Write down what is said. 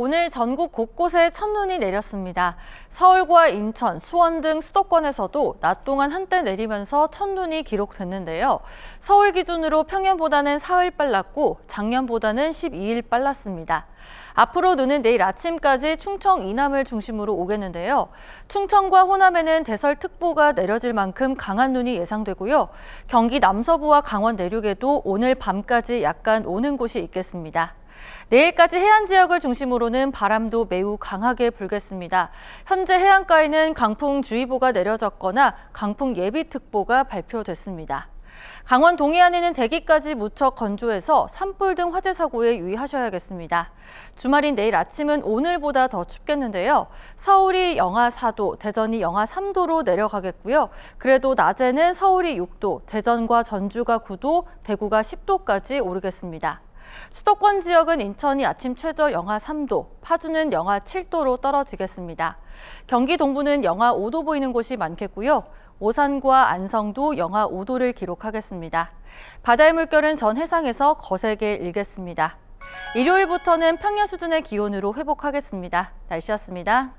오늘 전국 곳곳에 첫눈이 내렸습니다. 서울과 인천, 수원 등 수도권에서도 낮 동안 한때 내리면서 첫눈이 기록됐는데요. 서울 기준으로 평년보다는 사흘 빨랐고 작년보다는 12일 빨랐습니다. 앞으로 눈은 내일 아침까지 충청 이남을 중심으로 오겠는데요. 충청과 호남에는 대설특보가 내려질 만큼 강한 눈이 예상되고요. 경기 남서부와 강원 내륙에도 오늘 밤까지 약간 오는 곳이 있겠습니다. 내일까지 해안 지역을 중심으로는 바람도 매우 강하게 불겠습니다. 현재 해안가에는 강풍주의보가 내려졌거나 강풍 예비특보가 발표됐습니다. 강원 동해안에는 대기까지 무척 건조해서 산불 등 화재 사고에 유의하셔야겠습니다. 주말인 내일 아침은 오늘보다 더 춥겠는데요. 서울이 영하 4도, 대전이 영하 3도로 내려가겠고요. 그래도 낮에는 서울이 6도, 대전과 전주가 9도, 대구가 10도까지 오르겠습니다. 수도권 지역은 인천이 아침 최저 영하 3도, 파주는 영하 7도로 떨어지겠습니다. 경기 동부는 영하 5도 보이는 곳이 많겠고요. 오산과 안성도 영하 5도를 기록하겠습니다. 바다의 물결은 전 해상에서 거세게 일겠습니다. 일요일부터는 평년 수준의 기온으로 회복하겠습니다. 날씨였습니다.